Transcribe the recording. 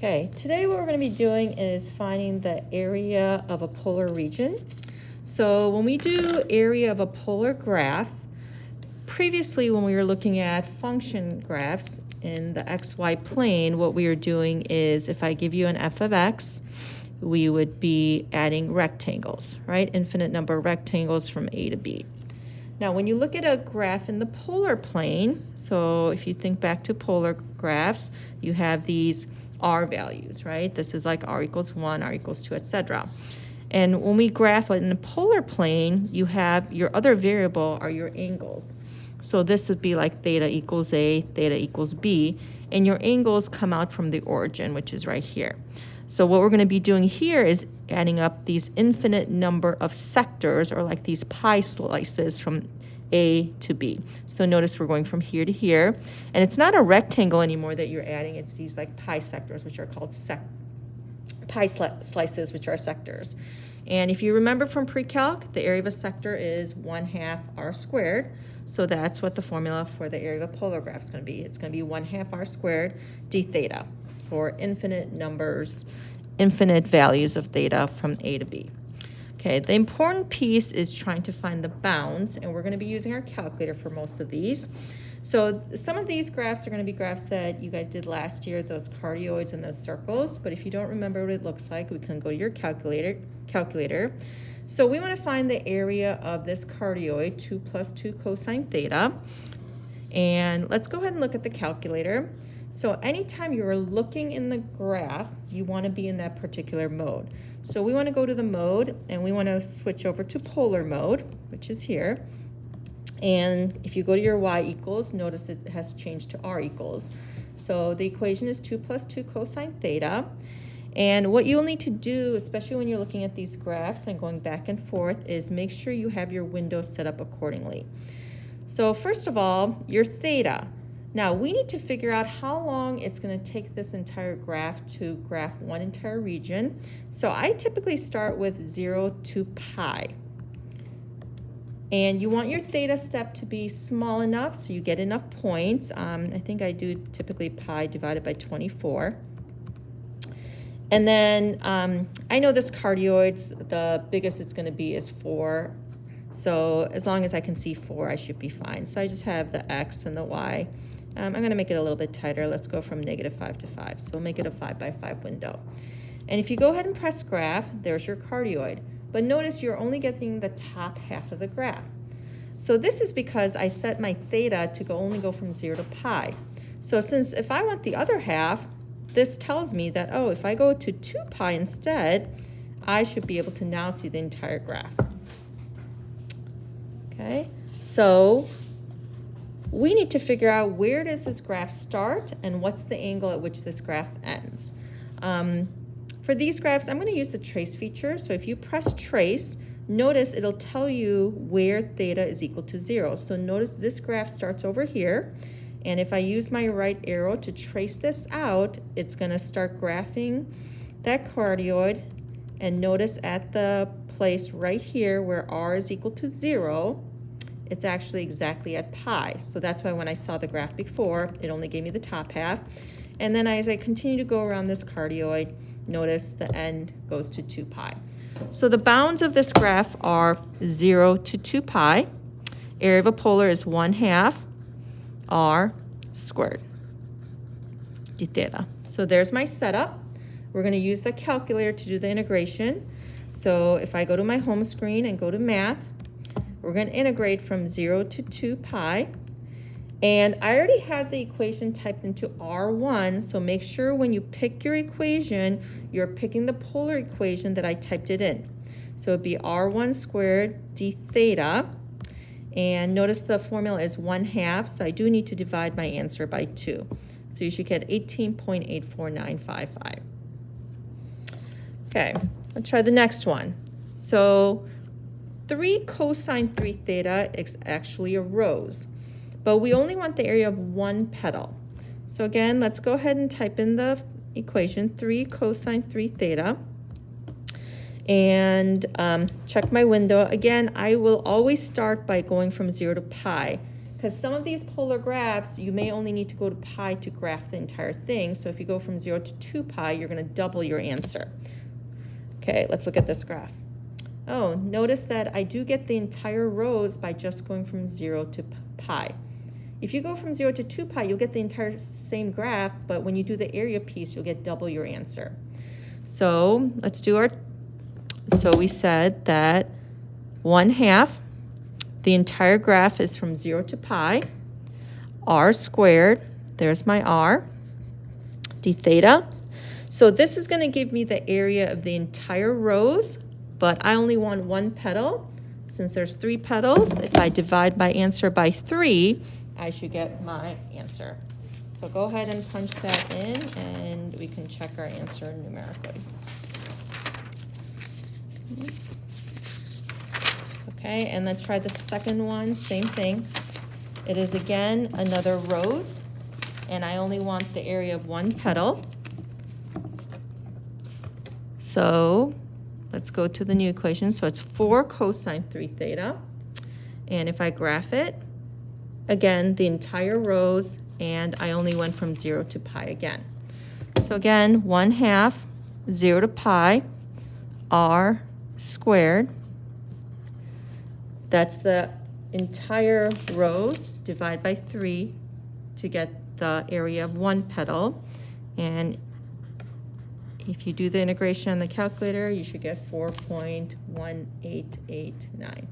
Okay, today what we're going to be doing is finding the area of a polar region. So when we do area of a polar graph, previously when we were looking at function graphs in the xy plane, what we were doing is if I give you an f of x, we would be adding rectangles, right? Infinite number of rectangles from A to B. Now, when you look at a graph in the polar plane, so if you think back to polar graphs, you have these r values, right? This is like r equals 1, r equals 2, etc. And when we graph it in the polar plane, you have your other variable are your angles. So this would be like theta equals A, theta equals B, and your angles come out from the origin, which is right here. So what we're going to be doing here is adding up these infinite number of sectors, or like these pie slices from A to B. So notice we're going from here to here, and it's not a rectangle anymore that you're adding, it's these like pie sectors, which are called pie slices, which are sectors. And if you remember from pre-calc, the area of a sector is 1/2 r squared. So that's what the formula for the area of a polar graph is going to be. It's going to be 1/2 r squared d theta for infinite numbers, infinite values of theta from A to B. Okay, the important piece is trying to find the bounds, and we're going to be using our calculator for most of these. So some of these graphs are going to be graphs that you guys did last year, those cardioids and those circles, but if you don't remember what it looks like, we can go to your calculator. So we want to find the area of this cardioid, 2 plus 2 cosine theta, and let's go ahead and look at the calculator. So anytime you're looking in the graph, you want to be in that particular mode. So we want to go to the mode, and we want to switch over to polar mode, which is here. And if you go to your y equals, notice it has changed to r equals. So the equation is 2 plus 2 cosine theta. And what you'll need to do, especially when you're looking at these graphs and going back and forth, is make sure you have your window set up accordingly. So first of all, your theta. Now, we need to figure out how long it's going to take this entire graph to graph one entire region. So I typically start with 0 to pi. And you want your theta step to be small enough so you get enough points. I think I do typically pi divided by 24. And then I know this cardioids, the biggest it's going to be is 4. So as long as I can see 4, I should be fine. So I just have the x and the y. I'm going to make it a little bit tighter. Let's go from -5 to 5. So we'll make it a 5 by 5 window. And if you go ahead and press graph, there's your cardioid. But notice you're only getting the top half of the graph. So this is because I set my theta to only go from 0 to pi. So since if I want the other half, this tells me that, oh, if I go to 2 pi instead, I should be able to now see the entire graph. Okay, so we need to figure out where does this graph start and what's the angle at which this graph ends. For these graphs, I'm going to use the trace feature. So if you press trace, notice it'll tell you where theta is equal to 0. So notice this graph starts over here. And if I use my right arrow to trace this out, it's going to start graphing that cardioid. And notice at the place right here where r is equal to 0, it's actually exactly at pi. So that's why when I saw the graph before, it only gave me the top half. And then as I continue to go around this cardioid, notice the end goes to 2 pi. So the bounds of this graph are 0 to 2 pi. Area of a polar is 1/2 r squared d theta. So there's my setup. We're going to use the calculator to do the integration. So if I go to my home screen and go to math, we're going to integrate from 0 to 2 pi. And I already have the equation typed into R1, so make sure when you pick your equation, you're picking the polar equation that I typed it in. So it'd be R1 squared d theta. And notice the formula is 1/2, so I do need to divide my answer by 2. So you should get 18.84955. Okay, let's try the next one. So 3 cosine 3 theta is actually a rose, but we only want the area of one petal. So again, let's go ahead and type in the equation, 3 cosine 3 theta, and check my window. Again, I will always start by going from 0 to pi, because some of these polar graphs, you may only need to go to pi to graph the entire thing. So if you go from 0 to 2 pi, you're going to double your answer. Okay, let's look at this graph. Oh, notice that I do get the entire rows by just going from 0 to pi. If you go from 0 to 2 pi, you'll get the entire same graph, but when you do the area piece, you'll get double your answer. So let's do our, so we said that 1/2, the entire graph is from 0 to pi, r squared, there's my r, d theta. So this is going to give me the area of the entire rows, but I only want one petal. Since there's 3 petals, if I divide my answer by 3, I should get my answer. So go ahead and punch that in, and we can check our answer numerically. Okay, and let's try the second one, same thing. It is again another rose, and I only want the area of one petal. So let's go to the new equation. So it's 4 cosine 3 theta. And if I graph it, again, the entire rows, and I only went from 0 to pi again. So again, 1/2, 0 to pi, r squared. That's the entire rows, divide by 3 to get the area of one petal. And if you do the integration on the calculator, you should get 4.1889.